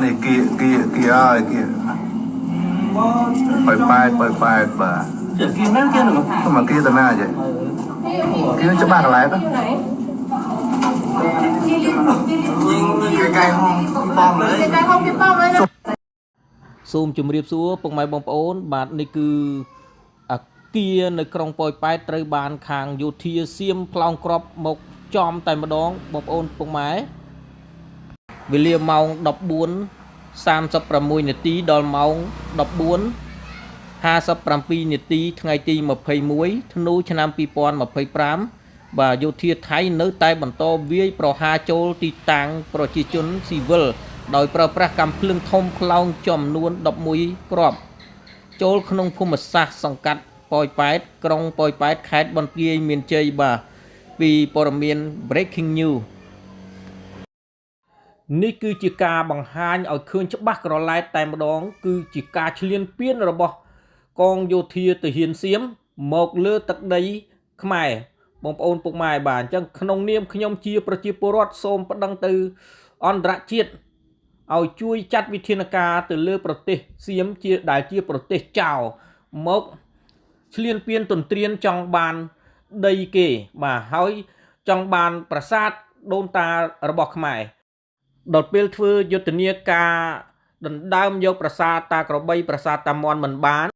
នេះគៀហើយគៀប៉ែតបាទគៀមែនគៀនោះមកគៀតាណាចេះគៀច្បាស់កន្លែងยิงไกลๆห้องป้องเลยไกลๆห้องพี่ป้องเลยนะសូមជម្រាបសួរពុកម៉ែបងប្អូនបាទនេះគឺអាគារនៅក្រុងប៉ោយប៉ែតត្រូវបានខាងយោធាសៀមផ្លោងក្របមកចំតែម្ដងបងប្អូនពុកម៉ែវេលាម៉ោង 14:36 នាទីដល់ម៉ោង 14:57 នាទីថ្ងៃទី 21 ធ្នូឆ្នាំ 2025 បាទយោធាថៃនៅតែបន្តវាយប្រហារចូលទីតាំងប្រជាជនស៊ីវិលដោយប្រើប្រាស់កាំភ្លើងធំខ្លោងចំនួន 11 គ្រាប់ចូលក្នុងភូមិសាស្ត្រសង្កាត់ប៉ោយប៉ែតក្រុងប៉ោយប៉ែតខេត្តបន្ទាយមានជ័យបាទពីព័ត៌មាន Breaking News នេះគឺជាការបង្ហាញឲ្យឃើញច្បាស់ក្រឡែតតែម្ដងគឺជាការឈ្លានពានរបស់កងយោធាទាហានសៀមមកលើទឹកដីខ្មែរបងប្អូនពុកម៉ែបាទអញ្ចឹងក្នុងនាមខ្ញុំជាប្រជាពលរដ្ឋសូមប្តឹងទៅអន្តរជាតិឲ្យជួយចាត់វិធានការទៅលើប្រទេសសៀមដែលជាប្រទេសចោលមកឈ្លានពានទន្ទ្រានចង់បានដីគេបាទហើយចង់បានប្រាសាទដូនតារបស់ខ្មែរដល់ពេលធ្វើយុទ្ធនាការដណ្ដើមយកប្រាសាទតាក្របីប្រាសាទតាមាន់មិនបាន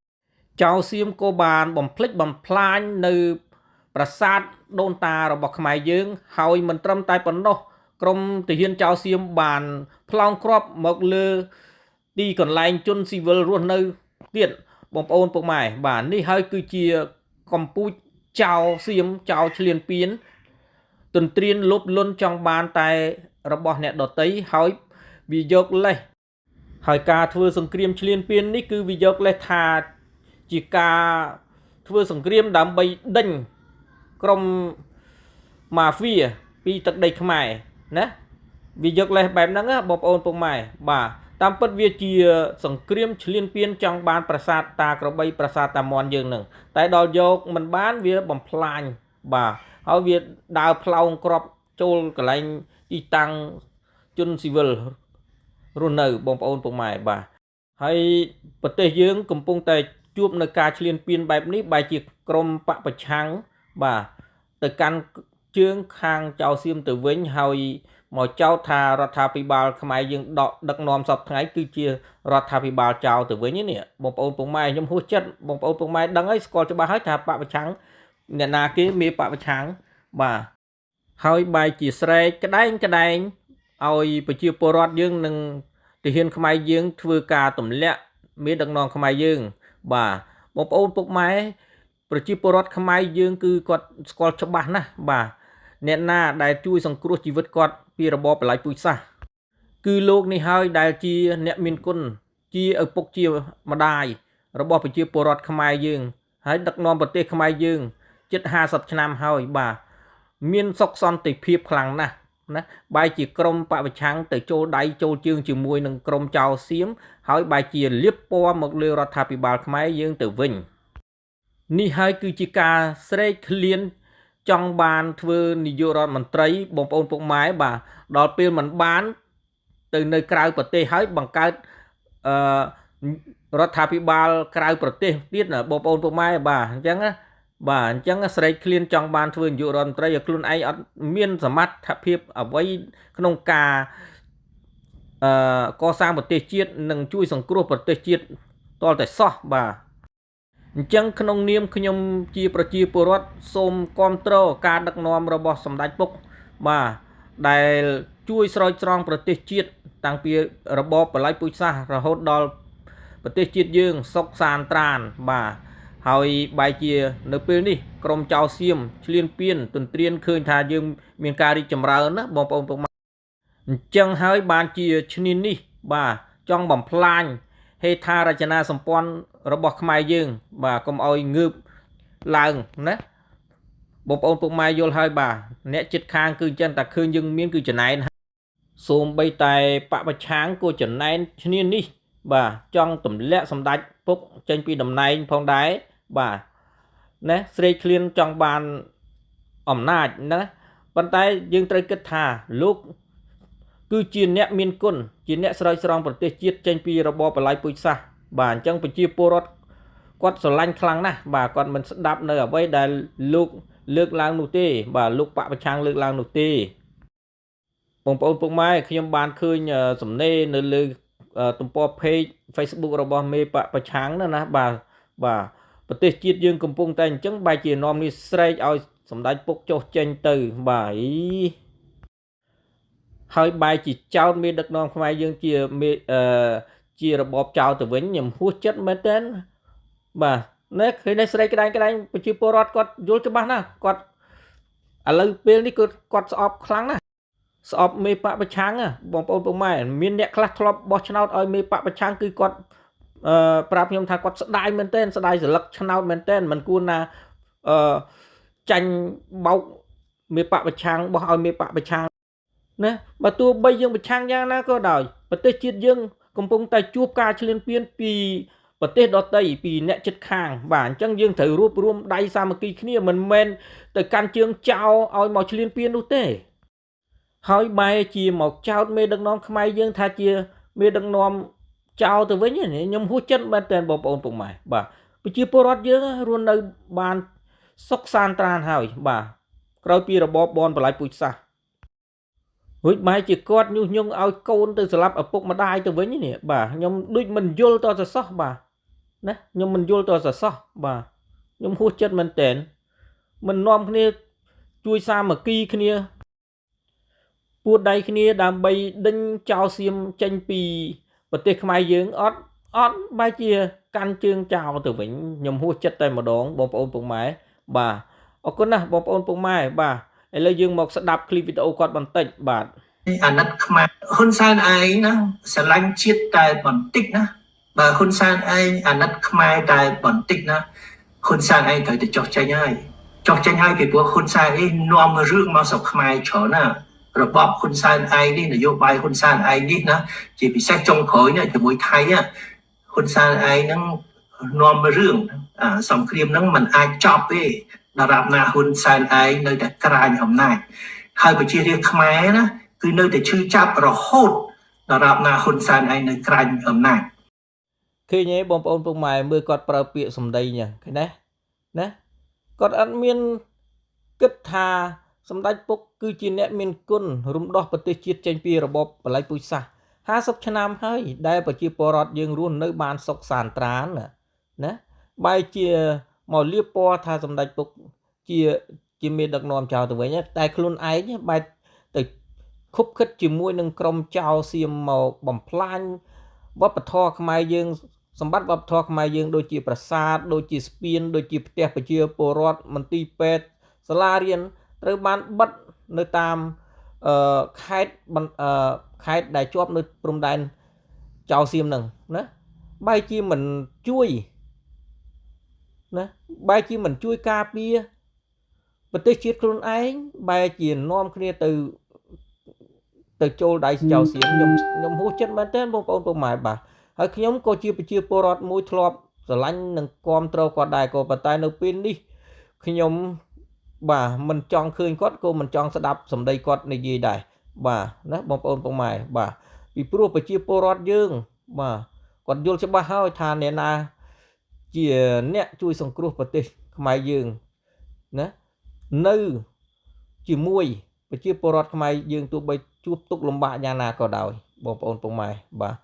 ចៅសៀមក៏បានបំផ្លិចបំផ្លាញនៅប្រាសាទដូនតារបស់ខ្មែរយើងហើយមិនត្រឹមតែប៉ុណ្ណោះក្រមទាហានចៅសៀមបានផ្លោងគ្រាប់មកលើទីកន្លែងជនស៊ីវិលរស់នៅទៀតបងប្អូនពុកម៉ែបាទនេះហើយគឺជាកំពូចចៅសៀមចៅឈ្លានពានទន្ទ្រានលុបលុនចង់បានតែរបស់អ្នកដតីហើយវាយកលេសហើយការធ្វើសង្គ្រាមឈ្លានពាននេះគឺវាយកលេសថាជាការធ្វើសង្គ្រាមដើម្បីដេញក្រុមម៉ាហ្វៀពីទឹកដីខ្មែរណាវាយកលេសបែបហ្នឹងបងប្អូនពុកម៉ែបាទតាមពិតវាជាសង្គ្រាមឈ្លានពានចង់បានប្រាសាទតាក្របីប្រាសាទតាមាន់យើងហ្នឹងតែដល់យកមិនបានវាបំផ្លាញបាទហើយវាដើរផ្លោងគ្រាប់ចូលកន្លែងទីតាំងជនស៊ីវិលរស់នៅបងប្អូនពុកម៉ែបាទហើយប្រទេសយើងកំពុងតែជួបនៅការឈ្លានពានបែបនេះបែរជាក្រមបពប្រឆាំងបាទទៅកាន់ជើងខាងចៅសៀមទៅវិញហើយមកចោទថារដ្ឋាភិបាលខ្មែរយើងដឹកនាំសពថ្ងៃគឺជារដ្ឋាភិបាលចោលទៅវិញនេះបងប្អូនពុកម៉ែខ្ញុំហួសចិត្តបងប្អូនពុកម៉ែដឹងហើយស្គាល់ច្បាស់ហើយថាបពប្រឆាំងអ្នកណាគេមានបពប្រឆាំងបាទហើយបែរជាស្រែកក្តែងឲ្យប្រជាពលរដ្ឋយើងនិងទាហានខ្មែរយើងធ្វើការទម្លាក់មានដឹកនាំខ្មែរយើងបាទបងប្អូនពុកម៉ែប្រជាពលរដ្ឋខ្មែរយើងគឺគាត់ស្គាល់ច្បាស់ណាស់បាទអ្នកណាដែលជួយសង្គ្រោះជីវិតគាត់ពីរបបបល្ល័ង្កពូជសាសន៍គឺលោកនេះហើយដែលជាអ្នកមានគុណជាឪពុកជាម្ដាយរបស់ប្រជាពលរដ្ឋខ្មែរយើងហើយដឹកនាំប្រទេសខ្មែរយើងជិត50ឆ្នាំហើយបាទមានសុខសន្តិភាពខ្លាំងណាស់ណាបែរជាក្រមបពប្រឆាំងទៅចូលដៃចូលជើងជាមួយនឹងក្រមចៅសៀមហើយបែរជាលៀបពណ៌មកលើរដ្ឋាភិបាលខ្មែរយើងទៅវិញនេះហើយគឺជាការស្រែកឃ្លានចង់បានធ្វើនាយករដ្ឋមន្ត្រីបងប្អូនពុកម៉ែបាទដល់ពេលមិនបានទៅនៅក្រៅប្រទេសហើយបង្កើតរដ្ឋាភិបាលក្រៅប្រទេសទៀតណាបងប្អូនពុកម៉ែបាទអញ្ចឹងណាបាទអញ្ចឹងស្រែកឃ្លានចង់បានធ្វើនាយករដ្ឋមន្ត្រីឲ្យខ្លួនឯងអត់មានសមត្ថភាពអ្វីក្នុងការកសាងប្រទេសជាតិនិងជួយសង្គ្រោះប្រទេសជាតិតលតែសោះបាទអញ្ចឹងក្នុងនាមខ្ញុំជាប្រជាពលរដ្ឋសូមគាំទ្រការដឹកនាំរបស់សម្ដេចពុកបាទដែលជួយស្រោចស្រង់ប្រទេសជាតិតាំងពីរបបបល្ល័ង្កពូជសាសន៍រហូតដល់ប្រទេសជាតិយើងសុខសាន្តត្រានបាទហើយបែរជានៅពេលនេះក្រមចៅសៀមឈ្លានពានទន្ទ្រានឃើញថាយើងមានការរីកចម្រើនណាបងប្អូនពុកម៉ែអញ្ចឹងហើយបានជាឈ្នានីសបាទចង់បំផ្លាញហេដ្ឋារចនាសម្ព័ន្ធរបស់ខ្មែរយើងបាទកុំឲ្យងើបឡើងណាបងប្អូនពុកម៉ែយល់ហើយបាទអ្នកចិត្តខាងគឺចឹងតែឃើញយើងមានគឺចំណែនសូមបីតែបពប្រឆាំងក៏ចំណែនឈ្នានីសបាទចង់ទម្លាក់សម្ដេចពុកចេញពីតំណែងផងដែរបាទណាស្រេកឃ្លានចង់បានអំណាចណាប៉ុន្តែយើងត្រូវគិតថាលោកគ គឺជាអ្នកមានគុណជាអ្នកស្រោចស្រង់ប្រទេសជាតិចេញពីរបបបល្ល័យពូជសាសន៍បាទអញ្ចឹងប្រជាពលរដ្ឋគាត់ស្រឡាញ់ខ្លាំងណាស់បាទគាត់មិនស្ដាប់នៅអ្វីដែលលោកលើកឡើងនោះទេបាទលោកបពប្រឆាំងលើកឡើងនោះទេបងប្អូនពុកម៉ែខ្ញុំបានឃើញសំណេរនៅលើទំព័រ page Facebook របស់មេបពប្រឆាំងណាបាទប្រទេសជាតិយើងកំពុងតែអញ្ចឹងបែរជានាំនេះស្រែកឲ្យសម្ដេចពុកចុះចេញទៅបាទហើយបែរជាចោតមេដឹកនាំខ្មែរយើងជារបបចោលទៅវិញខ្ញុំហួសចិត្តមែនតើបាទនេះឃើញតែស្រែកក្តែងប្រជាពលរដ្ឋគាត់យល់ច្បាស់ណាស់គាត់ឥឡូវពេលនេះគាត់ស្អប់ខ្លាំងណាស់ស្អប់មេបពប្រឆាំងបងប្អូនពុកម៉ែមានអ្នកខ្លះធ្លាប់បោះឆ្នោតឲ្យមេបពប្រឆាំងគឺគាត់ប្រាប់ខ្ញុំថាគាត់ស្ដាយមែនតើស្ដាយសន្លឹកឆ្នោតមែនតើមិនគួរណាចាញ់បោកមេបពប្រឆាំងបោះឲ្យមេបពប្រឆាំងណាបើទោះបីយើងប្រឆាំងយ៉ាងណាក៏ដោយប្រទេសជាតិយើងកំពុងតែជួបការឈ្លានពានពីប្រទេសដទៃពីអ្នកជិតខាងបាទអញ្ចឹងយើងត្រូវរួបរวมដៃសាមគ្គីគ្នាមិនមែនទៅកាន់ជើងចោលឲ្យមកឈ្លានពាននោះទេហើយបែរជាមកចោតមេដឹកនាំខ្មែរយើងថាជាមេដឹកនាំចោលទៅវិញខ្ញុំហួសចិត្តមែនតើបងប្អូនពុកម៉ែបាទប្រជាពលរដ្ឋយើងរស់នៅបានសុខសាន្តត្រានហើយបាទក្រោយពីរបបបនបល្ល័យពូជសាសន៍រួចបែរជាគាត់ញុះញង់ឲ្យកូនទៅស្លាប់ឪពុកម្ដាយទៅវិញនេះបាទខ្ញុំដូចមិនយល់តទៅសោះបាទណាខ្ញុំមិនយល់តទៅសោះបាទខ្ញុំហួសចិត្តមែនតើមិននាំគ្នាជួយសាមគ្គីគ្នាពួតដៃគ្នាដើម្បីដេញចោលសៀមចេញពីប្រទេសខ្មែរយើងអត់បែរជាកាន់ជើងចោលទៅវិញខ្ញុំហួសចិត្តតែម្ដងបងប្អូនពុកម៉ែបាទអរគុណណាស់បងប្អូនពុកម៉ែបាទឥឡូវយើងមកស្ដាប់คลิปវីដេអូគាត់បន្តិចបាទអាណិតខ្មែរហ៊ុនសែនឯងណាស្រឡាញ់ជាតិតែបន្តិចណាបើហ៊ុនសែនឯងអាណិតខ្មែរតែបន្តិចណាហ៊ុនសែនឯងត្រូវតែចោះចេញហើយពីព្រោះហ៊ុនសែនឯងនាំរឿងមកស្រុកខ្មែរច្រើនណារបបហ៊ុនសែនឯងនេះនយោបាយហ៊ុនសែនឯងនេះណាជាពិសេសចុងក្រោយនេះជាមួយថៃហ៊ុនសែនឯងហ្នឹងនាំរឿងសង្គ្រាមហ្នឹងมันអាចចប់ទេដរាបណាហ៊ុនសែនឯងនៅតែក្រាញអំណាចហើយប្រជារាស្ត្រខ្មែរណាគឺនៅតែឈឺចាប់រហូតដរាបណាហ៊ុនសែនឯងនៅក្រាញអំណាចឃើញទេបងប្អូនពុកម៉ែមើលគាត់ប្រើពាក្យសម្ដីចឹងឃើញណាគាត់អត់មានគិតថាសម្ដេចពុកគឺជាអ្នកមានគុណរំដោះប្រទេសជាតិចេញពីរបបបល្ល័យពូជសាសន៍50ឆ្នាំហើយដែលប្រជាពលរដ្ឋយើងរស់នៅបានសុខសាន្តត្រានណាបែរជាមកលៀបពណ៌ថាសម្ដេចពុកជាមេដឹកនាំចោលទៅវិញតែខ្លួនឯងបែរទៅខុបខិតជាមួយនឹងក្រុមចោលសៀមមកបំផ្លាញវប្បធម៌ខ្មែរយើងសម្បត្តិវប្បធម៌ខ្មែរយើងដូចជាប្រាសាទដូចជាស្ពានដូចជាផ្ទះប្រជាពលរដ្ឋមន្ទីរពេទ្យសាលារៀនត្រូវបានបិទនៅតាមខេត្តដែលជាប់នៅព្រំដែនចោលសៀមហ្នឹងណាបែរជាមិនជួយការពារប្រទេសជាតិខ្លួនឯងបែរជានាំគ្នាទៅចូលដៃចោលសៀមខ្ញុំហួសចិត្តមែនទែនបងប្អូនពុកម៉ែបាទហើយខ្ញុំក៏ជាប្រជាពលរដ្ឋមួយធ្លាប់ស្រឡាញ់និងគាំទ្រគាត់ដែរក៏ប៉ុន្តែនៅពេលនេះខ្ញុំបាទមិនចង់ឃើញគាត់ក៏មិនចង់ស្ដាប់សម្ដីគាត់និយាយដែរបាទណាបងប្អូនពុកម៉ែបាទពីព្រោះប្រជាពលរដ្ឋយើងបាទគាត់យល់ច្បាស់ហើយថាអ្នកណាជាអ្នកជួយសង្គ្រោះប្រទេសខ្មែរយើងណានៅជាមួយប្រជាពលរដ្ឋខ្មែរយើងទោះបីជួបទុក្ខលំបាកយ៉ាងណាក៏ដោយបងប្អូនពុកម៉ែបាទ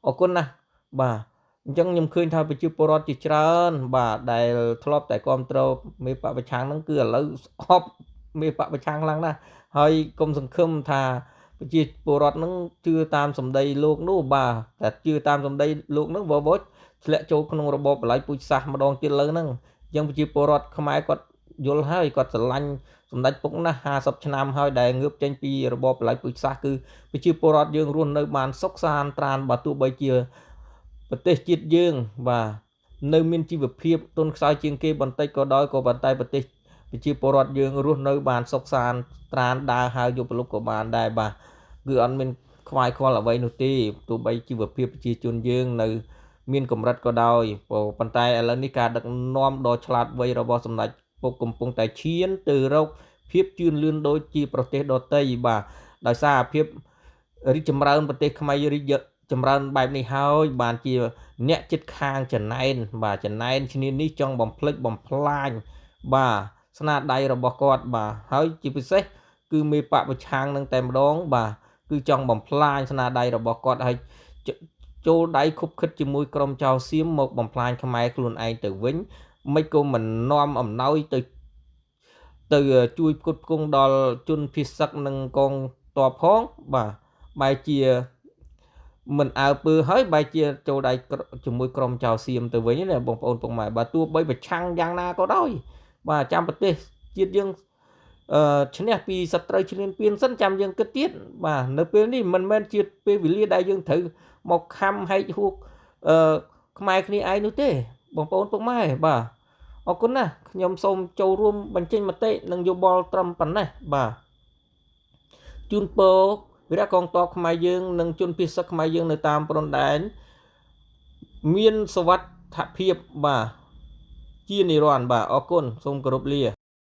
អរគុណណាស់បាទអញ្ចឹងខ្ញុំឃើញថាប្រជាពលរដ្ឋជាច្រើនបាទដែលធ្លាប់តែគ្រប់គ្រងមេបពប្រឆាំងហ្នឹងគឺឥឡូវស្អប់មេបពប្រឆាំងខ្លាំងណាស់ហើយកុំសង្ឃឹមថាប្រជាពលរដ្ឋហ្នឹងជឿតាមសម្ដីលោកនោះបាទតែជឿតាមសម្ដីលោកហ្នឹងវវធ្លាក់ចូលក្នុងរបបបល្ល័យពូជសាសន៍ម្ដងទៀតលើហ្នឹងអញ្ចឹងប្រជាពលរដ្ឋខ្មែរគាត់យល់ហើយគាត់ស្រឡាញ់សម្ដេចពុកណាស់50ឆ្នាំហើយដែលងើបចេញពីរបបបល្ល័យពូជសាសន៍គឺប្រជាពលរដ្ឋយើងរស់នៅបានសុខសាន្តត្រានបើទោះបីជាប្រទេសជាតិយើងបាទនៅមានជីវភាពទុនខ្សោយជាងគេបន្តិចក៏ដោយក៏ប៉ុន្តែប្រជាពលរដ្ឋយើងរស់នៅបានសុខសាន្តត្រានដើរហើរយប់លុបក៏បានដែរបាទគឺអត់មានខ្វាយខ្វល់អ្វីនោះទេទោះបីជីវភាពប្រជាជនយើងនៅមានកម្រិតក៏ដោយប៉ុន្តែឥឡូវនេះការដឹកនាំដ៏ឆ្លាតវៃរបស់សម្ដេចពុកកំពុងតែឈានទៅរកភាពជឿនលឿនដូចជាប្រទេសដទៃបាទដោយសារភាព រីចម្រើនប្រទេសខ្មែររីចម្រើនបែបនេះហើយបានជាអ្នកចិត្តខាងចំណែនបាទចំណែនឈ្នានេះចង់បំភ្លេចបំផ្លាញបាទស្នាដៃរបស់គាត់បាទហើយជាពិសេសគឺមេបកប្រឆាំងនឹងតែម្ដងបាទគឺចង់បំផ្លាញស្នាដៃរបស់គាត់ហើយចូលដៃខុបខិតជាមួយក្រុមចៅសៀមមកបំផ្លាញខ្មែរខ្លួនឯងទៅវិញមិនក៏មិននាំអំណោយទៅជួយផ្គត់ផ្គង់ដល់ជនភៀសសឹកនិងកងទ័ពផងបាទបែរជាមិនអើពើហើយបែរជាចូលដៃជាមួយក្រុមចៅសៀមទៅវិញណាបងប្អូនពុកម៉ែបាទទោះបីប្រឆាំងយ៉ាងណាក៏ដោយបាទចាំប្រទេសជាតិយើងឈ្នះពីសត្រូវឈ្លានពានសិនចាំយើងគិតទៀតបាទនៅពេលនេះមិនមែនជាពេលវេលាដែលយើងត្រូវមកខំហែកហួកខ្មែរគ្នាឯងនោះទេបងប្អូនពុកម៉ែបាទអរគុណណាស់ខ្ញុំសូមចូលរួមបញ្ចេញមតិនិងយោបល់ត្រឹមប៉ុណ្ណេះបាទជូនពរវីរៈកងទ័ពខ្មែរយើងនិងជនភៀសសឹកខ្មែរយើងនៅតាមព្រំដែនមានសុវត្ថិភាពបាទជានិរន្តរ៍បាទអរគុណសូមគោរពលា